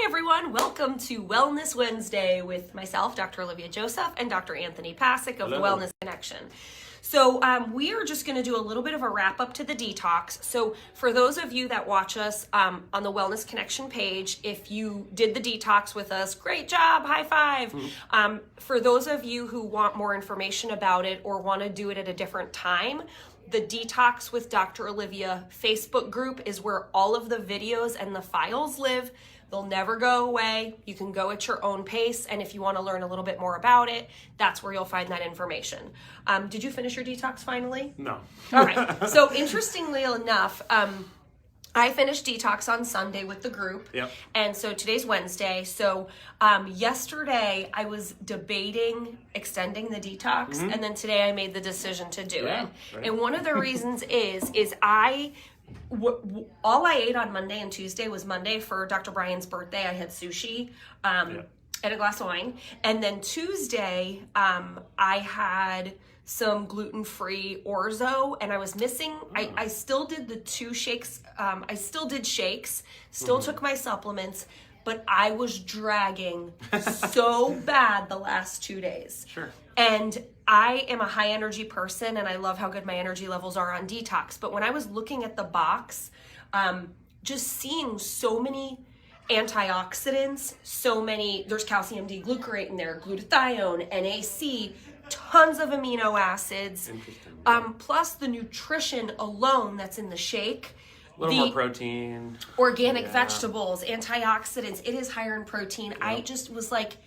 everyone, welcome to Wellness Wednesday with myself, Dr. Olivia Joseph, and Dr. Anthony Pasek of the Wellness Connection. So we are just going to do a little bit of a wrap up to the detox. So for those of you that watch us on the Wellness Connection page, if you did the detox with us, great job, high five. For those of you who want more information about it or want to do it at a different time, the Detox with Dr. Olivia Facebook group is where all of the videos and the files live. They'll never go away. You can go at your own pace. And if you want to learn a little bit more about it, that's where you'll find that information. Did you finish your detox finally? No. All right. So interestingly enough, I finished detox on Sunday with the group. Yep. And so today's Wednesday. So yesterday I was debating extending the detox. And then today I made the decision to do it. Right. And one of the reasons is all I ate on Monday and Tuesday was Monday for Dr. Brian's birthday. I had sushi and a glass of wine. And then Tuesday, I had some gluten-free orzo, and I was missing, I still did the 2 shakes. I still did shakes, still took my supplements, but I was dragging so bad the last 2 days. Sure. And I am a high energy person, and I love how good my energy levels are on detox. But when I was looking at the box, just seeing so many antioxidants, there's calcium D-glucarate in there, glutathione, NAC, tons of amino acids, plus the nutrition alone that's in the shake. A little more protein. Organic vegetables, antioxidants. It is higher in protein. Yep. I just was like,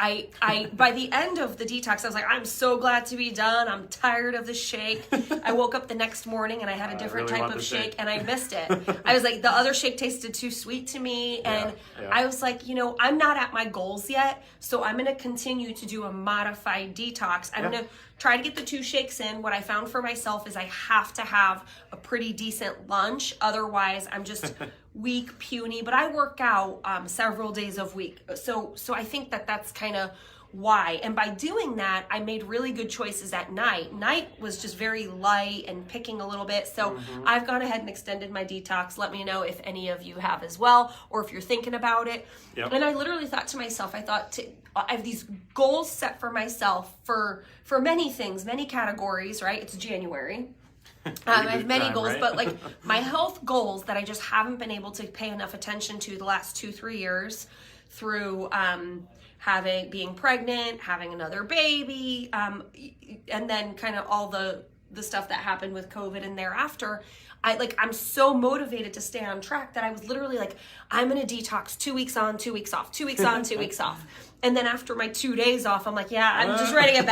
I by the end of the detox, I was like, I'm so glad to be done. I'm tired of the shake. I woke up the next morning and I had a different type of shake and I missed it. I was like, the other shake tasted too sweet to me. And I was like, I'm not at my goals yet. So I'm going to continue to do a modified detox. I'm going to try to get the 2 shakes in. What I found for myself is I have to have a pretty decent lunch. Otherwise, I'm just weak, puny, but I work out several days a week. So I think that's kind of why. And by doing that, I made really good choices at night. Night was just very light and picking a little bit. So I've gone ahead and extended my detox. Let me know if any of you have as well, or if you're thinking about it. Yep. And I literally thought to myself, I have these goals set for myself for many things, many categories, right? It's January. I have many goals, right? But like my health goals that I just haven't been able to pay enough attention to the last 2-3 years through being pregnant, having another baby, and then kind of all the stuff that happened with COVID and thereafter. I'm so motivated to stay on track that I was literally like, I'm going to detox 2 weeks on, 2 weeks off, 2 weeks on, 2 weeks off. And then after my 2 days off, I'm like, I'm just ready to get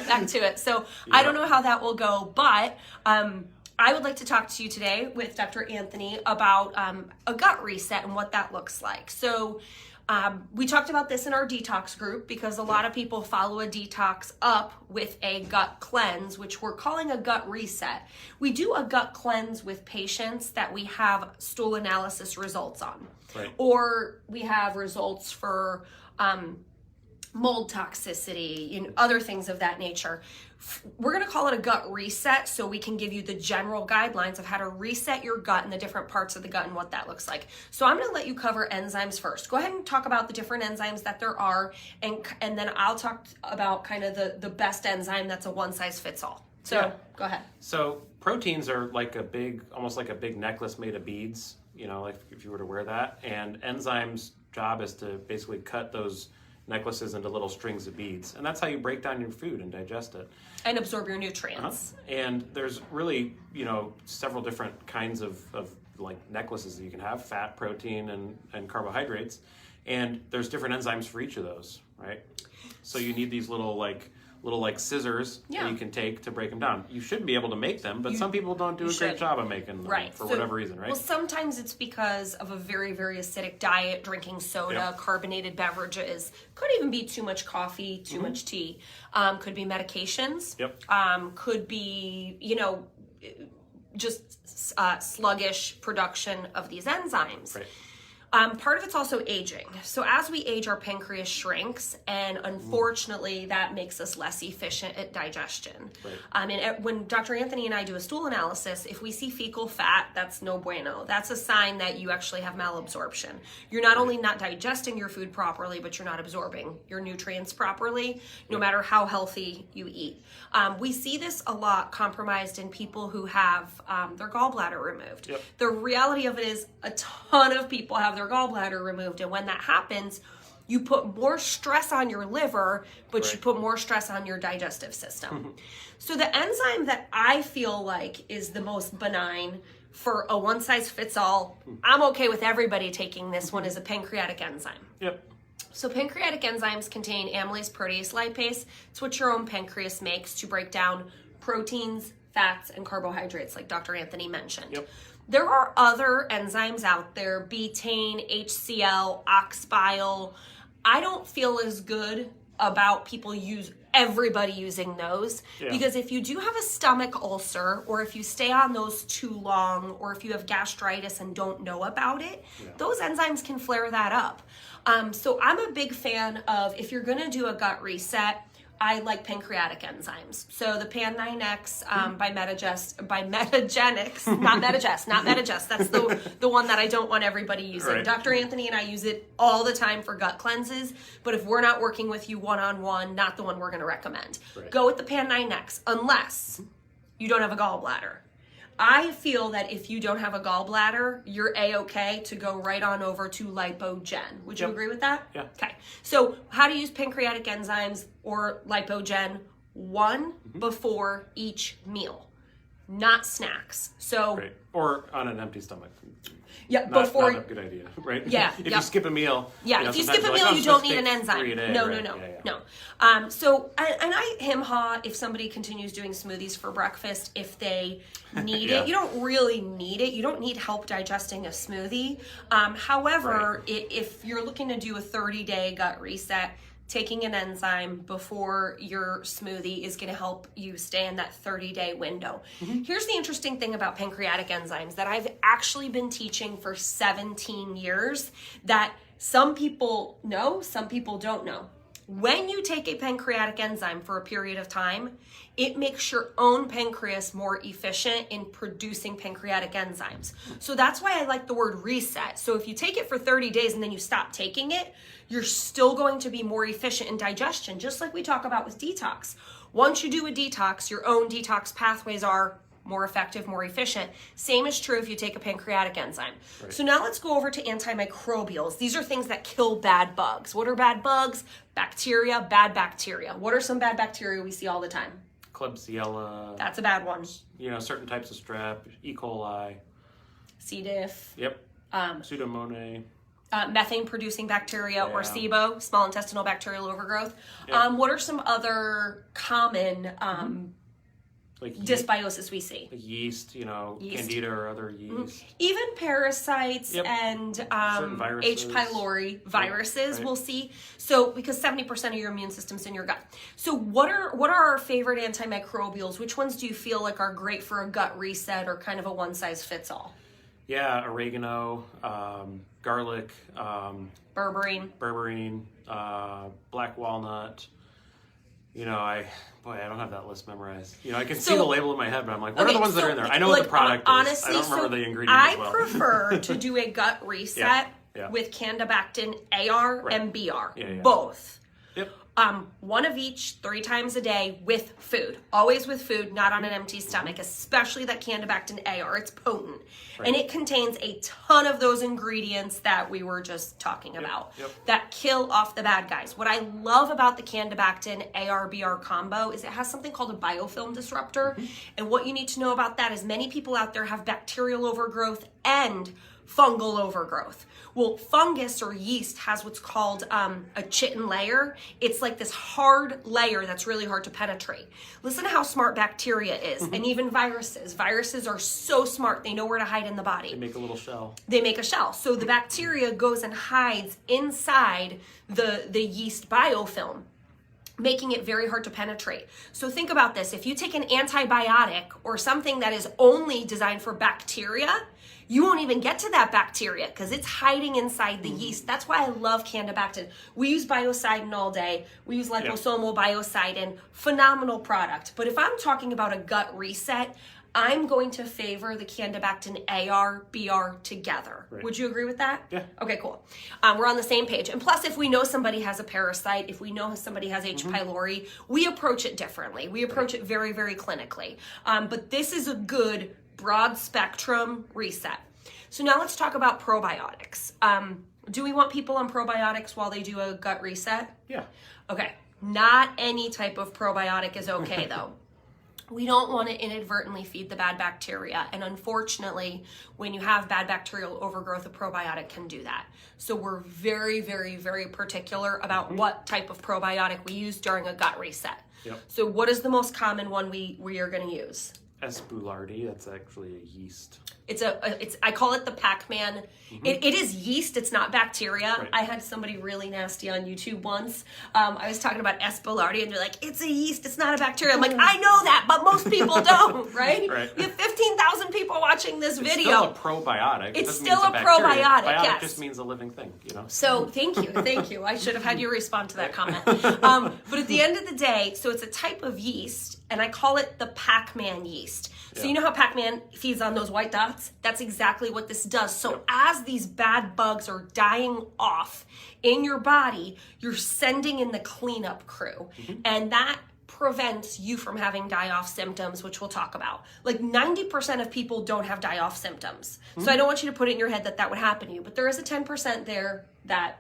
back to it. So I don't know how that will go, but I would like to talk to you today with Dr. Anthony about a gut reset and what that looks like. So we talked about this in our detox group because a lot of people follow a detox up with a gut cleanse, which we're calling a gut reset. We do a gut cleanse with patients that we have stool analysis results on, or we have results for mold toxicity, other things of that nature. We're going to call it a gut reset so we can give you the general guidelines of how to reset your gut and the different parts of the gut and what that looks like. So I'm going to let you cover enzymes first. Go ahead and talk about the different enzymes that there are, and then I'll talk about kind of the best enzyme that's a one size fits all. So go ahead. So proteins are like almost like a big necklace made of beads, like if you were to wear that. And enzymes' job is to basically cut those necklaces into little strings of beads. And that's how you break down your food and digest it. And absorb your nutrients. And there's really, several different kinds of like necklaces that you can have, fat, protein, and carbohydrates. And there's different enzymes for each of those, right? So you need these little scissors that you can take to break them down. You should be able to make them, but some people don't do a great job of making them for whatever reason, right? Well, sometimes it's because of a very, very acidic diet, drinking soda, carbonated beverages. Could even be too much coffee, too much tea. Could be medications. Could be, just sluggish production of these enzymes. Part of it's also aging. So as we age, our pancreas shrinks, and unfortunately, that makes us less efficient at digestion. Right. And when Dr. Anthony and I do a stool analysis, if we see fecal fat, that's no bueno. That's a sign that you actually have malabsorption. You're not only not digesting your food properly, but you're not absorbing your nutrients properly, no matter how healthy you eat. We see this a lot compromised in people who have their gallbladder removed. Yep. The reality of it is a ton of people have their gallbladder removed, and when that happens, you put more stress on your liver, but you put more stress on your digestive system. So the enzyme that I feel like is the most benign for a one-size-fits-all, I'm okay with everybody taking this one, is a pancreatic enzyme. Yep. So pancreatic enzymes contain amylase, protease, lipase. It's what your own pancreas makes to break down proteins, fats, and carbohydrates, like Dr. Anthony mentioned. Yep. There are other enzymes out there, betaine, HCl, oxbile. I don't feel as good about everybody using those, because if you do have a stomach ulcer, or if you stay on those too long, or if you have gastritis and don't know about it, those enzymes can flare that up. So I'm a big fan of, if you're going to do a gut reset, I like pancreatic enzymes. So the Pan9X by Metagenics, not Metagest. That's the one that I don't want everybody using. Right. Dr. Anthony and I use it all the time for gut cleanses, but if we're not working with you one-on-one, not the one we're going to recommend. Right. Go with the Pan9X, unless you don't have a gallbladder. I feel that if you don't have a gallbladder, you're A-okay to go right on over to Lipogen. Would you agree with that? Yeah. Okay. So how to use pancreatic enzymes or Lipogen? One before each meal, not snacks. So Great. Or on an empty stomach. not Not a good idea, right? Yeah. If you skip a meal. If you skip a meal, you don't need an enzyme. No. So, and I hem-haw if somebody continues doing smoothies for breakfast if they need it. You don't really need it. You don't need help digesting a smoothie. However, if you're looking to do a 30-day gut reset, taking an enzyme before your smoothie is going to help you stay in that 30-day window. Here's the interesting thing about pancreatic enzymes that I've actually been teaching for 17 years that some people know, some people don't know. When you take a pancreatic enzyme for a period of time, it makes your own pancreas more efficient in producing pancreatic enzymes. So that's why I like the word reset. So if you take it for 30 days and then you stop taking it, you're still going to be more efficient in digestion, just like we talk about with detox. Once you do a detox, your own detox pathways are more effective, more efficient. Same is true if you take a pancreatic enzyme. Right. So now let's go over to antimicrobials. These are things that kill bad bugs. What are bad bugs? Bacteria, bad bacteria. What are some bad bacteria we see all the time? Klebsiella. That's a bad one. Certain types of strep, E. coli. C. diff. Yep. Pseudomonas. Methane-producing bacteria, or SIBO, small intestinal bacterial overgrowth. Yep. What are some other common like dysbiosis we see? Like yeast, candida or other yeast. Even parasites and viruses. H. pylori viruses we'll see. So because 70% of your immune system's in your gut. So what are our favorite antimicrobials? Which ones do you feel like are great for a gut reset or kind of a one-size-fits-all? Yeah, oregano, garlic, berberine, black walnut. I don't have that list memorized. I can see the label in my head, but I'm like, what are the ones that are in there? I know what the product is. I don't remember the ingredients as well. I prefer to do a gut reset with Candibactin AR and BR, both. Yep. One of each 3 times a day with food. Always with food, not on an empty stomach, especially that Candibactin AR. It's potent. And it contains a ton of those ingredients that we were just talking about that kill off the bad guys. What I love about the Candibactin AR-BR combo is it has something called a biofilm disruptor. And what you need to know about that is many people out there have bacterial overgrowth and fungal overgrowth. Well, fungus or yeast has what's called a chitin layer. It's like this hard layer that's really hard to penetrate. Listen to how smart bacteria is, and even viruses. Viruses are so smart, they know where to hide in the body. They make a little shell. They make a shell. So the bacteria goes and hides inside the yeast biofilm, making it very hard to penetrate. So think about this. If you take an antibiotic or something that is only designed for bacteria, you won't even get to that bacteria because it's hiding inside the yeast. That's why I love Candibactin. We use biocidin all day. We use liposomal biocidin. Phenomenal product. But if I'm talking about a gut reset, I'm going to favor the Candibactin AR, BR together. Right. Would you agree with that? Yeah. Okay, cool. We're on the same page. And plus, if we know somebody has a parasite, if we know somebody has H. pylori, we approach it differently. We approach it very, very clinically. But this is a good broad spectrum reset. So now let's talk about probiotics. Do we want people on probiotics while they do a gut reset? Yeah. Okay. Not any type of probiotic is okay though. We don't want to inadvertently feed the bad bacteria. And unfortunately, when you have bad bacterial overgrowth, a probiotic can do that. So we're very, very, very particular about what type of probiotic we use during a gut reset. Yep. So what is the most common one we are going to use? Espulardi, that's actually a yeast. I call it the Pac-Man. It is yeast, it's not bacteria. Right. I had somebody really nasty on YouTube once. I was talking about Espulardi and they're like, it's a yeast, it's not a bacteria. I'm like, I know that, but most people don't, right? Right. We have 15,000 people watching this video. It's still a probiotic. It's doesn't still mean a it's bacteria. probiotic, Biotic yes. just means a living thing, you know? So thank you. I should have had you respond to that comment. But at the end of the day, so it's a type of yeast, and I call it the Pac-Man yeast. So you know how Pac-Man feeds on those white dots? That's exactly what this does. So as these bad bugs are dying off in your body, you're sending in the cleanup crew. And that prevents you from having die-off symptoms, which we'll talk about. Like 90% of people don't have die-off symptoms. So I don't want you to put it in your head that that would happen to you. But there is a 10% there that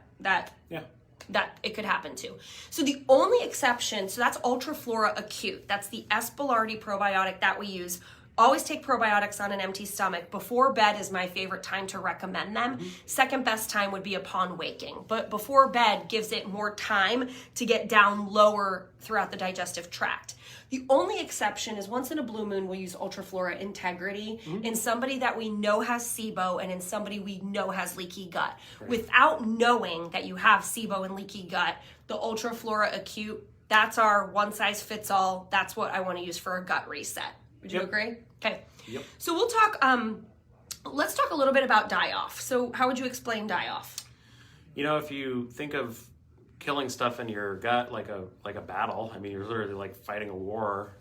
it could happen to. So the only exception, so that's Ultraflora Acute. That's the Espulardi probiotic that we use. Always take probiotics on an empty stomach. Before bed is my favorite time to recommend them. Second best time would be upon waking. But before bed gives it more time to get down lower throughout the digestive tract. The only exception is once in a blue moon, we'll use Ultraflora Integrity in somebody that we know has SIBO and in somebody we know has leaky gut. Right. Without knowing that you have SIBO and leaky gut, the Ultraflora Acute, that's our one size fits all. That's what I want to use for a gut reset. Would you agree? Okay. Yep. So we'll talk, let's talk a little bit about die-off. So how would you explain die-off? You know, if you think of killing stuff in your gut like a battle, I mean, you're literally like fighting a war.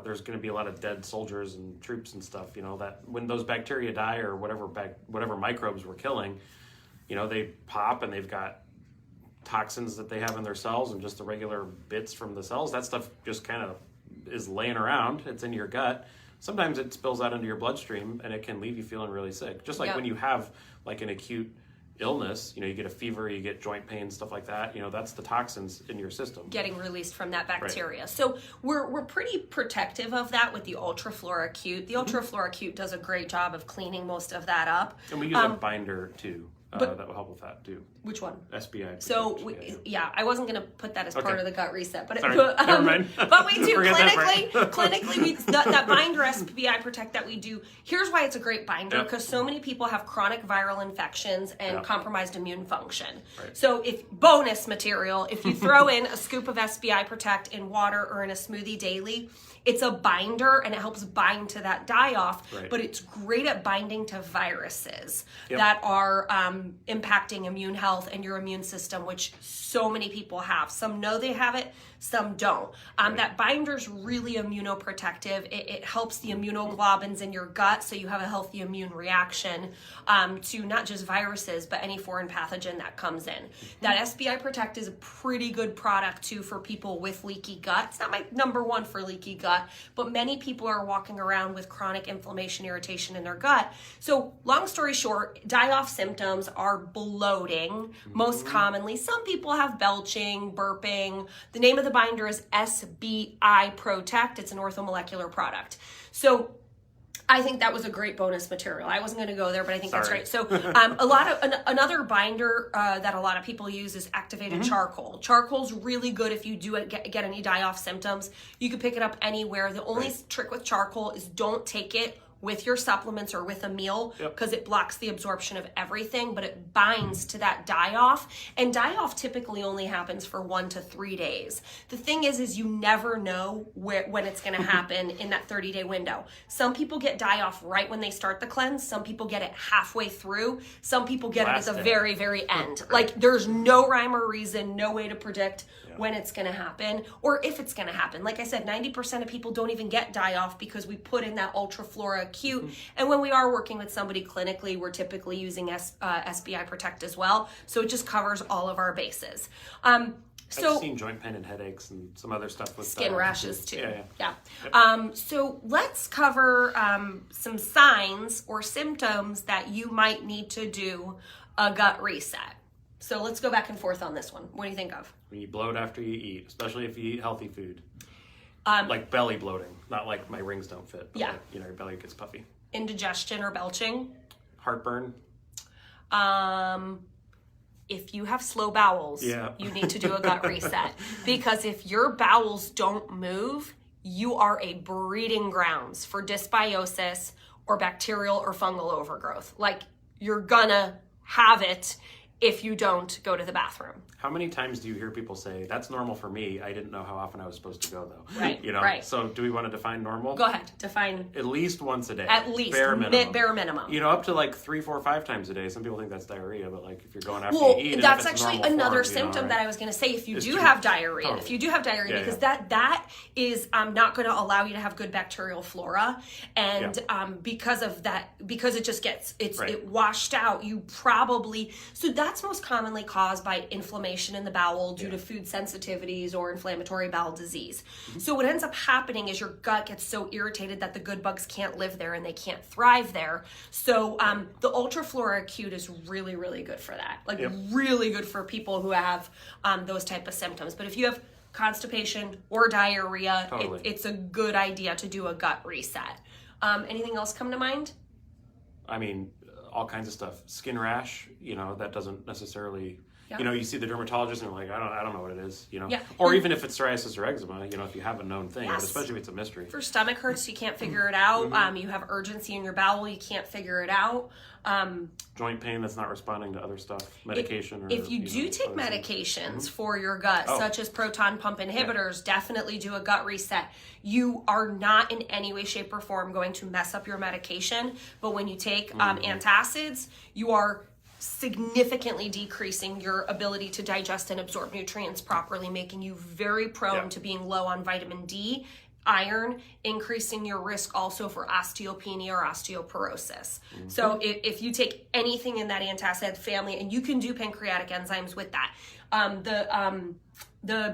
There's going to be a lot of dead soldiers and troops and stuff, you know, that when those bacteria die or whatever microbes we're killing, you know, they pop and they've got toxins that they have in their cells and just the regular bits from the cells. That stuff just kind of is laying around. It's in your gut. Sometimes it spills out into your bloodstream and it can leave you feeling really sick. Just like when you have like an acute illness, you know, you get a fever, you get joint pain, stuff like that, you know, that's the toxins in your system getting released from that bacteria. Right. So we're pretty protective of that with the Ultraflora Acute. The Ultraflora Acute does a great job of cleaning most of that up. And we use a binder too. That will help with that too. Which one? SBI Protect. So I wasn't going to put that as part of the gut reset, but never mind. But we do clinically. That binder SBI Protect that we do. Here's why it's a great binder, because so many people have chronic viral infections and compromised immune function. Right. So if bonus material, if you throw in a scoop of SBI Protect in water or in a smoothie daily, it's a binder and it helps bind to that die-off, but it's great at binding to viruses that are impacting immune health and your immune system, which so many people have. Some know they have it, some don't. That binder's really immunoprotective. It helps the immunoglobulins in your gut so you have a healthy immune reaction to not just viruses, but any foreign pathogen that comes in. That SBI Protect is a pretty good product too for people with leaky gut. It's not my number one for leaky gut, but many people are walking around with chronic inflammation, irritation in their gut. So long story short, die-off symptoms are bloating most commonly. Some people have belching, burping. The name of the binder is SBI Protect. It's an orthomolecular product. So I think that was a great bonus material. I wasn't going to go there, but I think that's great. So another binder that a lot of people use is activated charcoal. Charcoal's really good if you do get any die-off symptoms. You can pick it up anywhere. The only trick with charcoal is don't take it with your supplements or with a meal because it blocks the absorption of everything, but it binds to that die-off. And die-off typically only happens for 1 to 3 days. The thing is you never know when it's going to happen in that 30-day window. Some people get die-off right when they start the cleanse. Some people get it halfway through. Some people get it at the very, very end. Like there's no rhyme or reason, no way to predict when it's going to happen or if it's going to happen. Like I said, 90% of people don't even get die-off because we put in that Ultraflora Acute. And when we are working with somebody clinically, we're typically using SBI Protect as well. So it just covers all of our bases. I've seen joint pain and headaches and some other stuff with skin rashes too. Yeah. So let's cover some signs or symptoms that you might need to do a gut reset. So let's go back and forth on this one. What do you think of? When you bloat after you eat, especially if you eat healthy food. Like belly bloating, not like my rings don't fit. But like, your belly gets puffy. Indigestion or belching. Heartburn. If you have slow bowels, you need to do a gut reset. Because if your bowels don't move, you are a breeding grounds for dysbiosis or bacterial or fungal overgrowth. Like you're gonna have it if you don't go to the bathroom. How many times do you hear people say, that's normal for me, I didn't know how often I was supposed to go though? Right, Right. So do we want to define normal? Go ahead, define. At least once a day. At least, bare minimum. Bare minimum. Up to like 3, 4, 5 times a day. Some people think that's diarrhea, but like if you're going after you eat, that's actually another symptom that I was going to say. If you do have diarrhea, because that is not going to allow you to have good bacterial flora, and because of that, because it just gets it washed out. You probably that's most commonly caused by inflammation in the bowel due to food sensitivities or inflammatory bowel disease. So what ends up happening is your gut gets so irritated that the good bugs can't live there and they can't thrive there. So the Ultraflora Acute is really, really good for that. Like really good for people who have those type of symptoms. But if you have constipation or diarrhea, it's a good idea to do a gut reset. Anything else come to mind? I mean, all kinds of stuff. Skin rash, that doesn't necessarily... you see the dermatologist and you're like, I don't know what it is, Or even if it's psoriasis or eczema, if you have a known thing, but especially if it's a mystery. For stomach hurts, you can't figure it out. You have urgency in your bowel, you can't figure it out. Joint pain that's not responding to other stuff, medication. If you do take medications for your gut, such as proton pump inhibitors, definitely do a gut reset. You are not in any way, shape, or form going to mess up your medication, but when you take antacids, you are significantly decreasing your ability to digest and absorb nutrients properly, making you very prone to being low on vitamin D, iron, increasing your risk also for osteopenia or osteoporosis. So if you take anything in that antacid family, and you can do pancreatic enzymes with that, the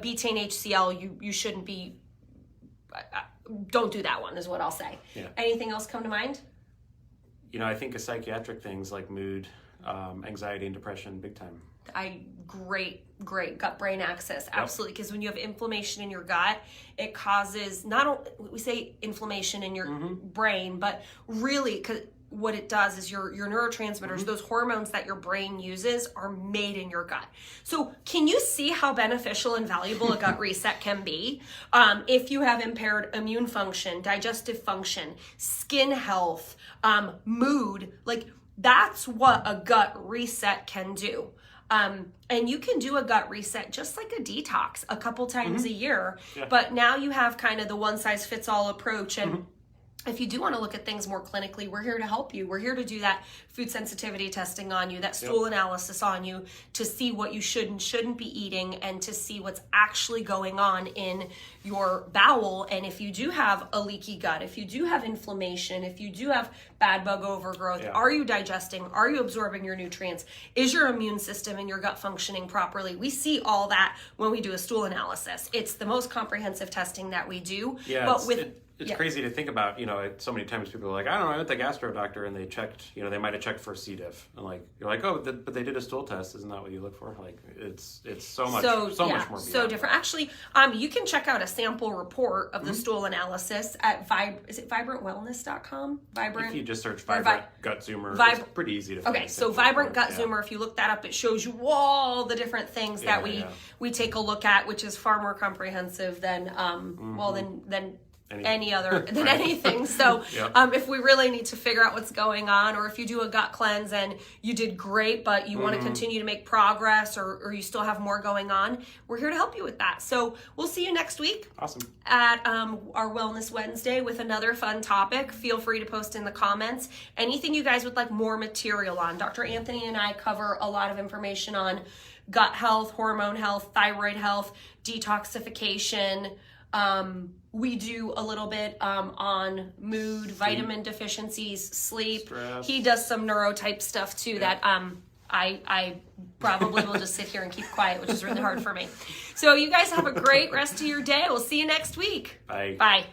betaine HCl, you shouldn't be, don't do that one is what I'll say. Anything else come to mind? I think of psychiatric things like mood, anxiety and depression, big time. Great gut-brain axis, absolutely. Because when you have inflammation in your gut, it causes not only, we say inflammation in your brain, but really, what it does is your neurotransmitters, those hormones that your brain uses, are made in your gut. So can you see how beneficial and valuable a gut reset can be? If you have impaired immune function, digestive function, skin health, mood, like that's what a gut reset can do. And you can do a gut reset just like a detox a couple times a year, but now you have kind of the one size fits all approach. And if you do want to look at things more clinically, we're here to help you. We're here to do that food sensitivity testing on you, that stool analysis on you, to see what you should and shouldn't be eating, and to see what's actually going on in your bowel. And if you do have a leaky gut, if you do have inflammation, if you do have bad bug overgrowth, are you digesting? Are you absorbing your nutrients? Is your immune system and your gut functioning properly? We see all that when we do a stool analysis. It's the most comprehensive testing that we do. It's crazy to think about, so many times people are like, I don't know, I went to the gastro doctor and they checked, they might have checked for C. diff. And you're like, but they did a stool test. Isn't that what you look for? Like, it's so much more. So different. Actually, you can check out a sample report of the stool analysis at vibrantwellness.com? If you just search Vibrant Gut Zoomer, it's pretty easy to find. Okay, so Vibrant Gut Zoomer, if you look that up, it shows you all the different things that we take a look at, which is far more comprehensive than, than any other than anything. So Yep. if we really need to figure out what's going on, or if you do a gut cleanse and you did great, but you want to continue to make progress, or you still have more going on, we're here to help you with that. So we'll see you next week. Awesome. At our Wellness Wednesday with another fun topic. Feel free to post in the comments anything you guys would like more material on. Dr. Anthony and I cover a lot of information on gut health, hormone health, thyroid health, detoxification. We do a little bit on mood, vitamin deficiencies, sleep. Stress. He does some neurotype stuff too that I probably will just sit here and keep quiet, which is really hard for me. So you guys have a great rest of your day. We'll see you next week. Bye. Bye.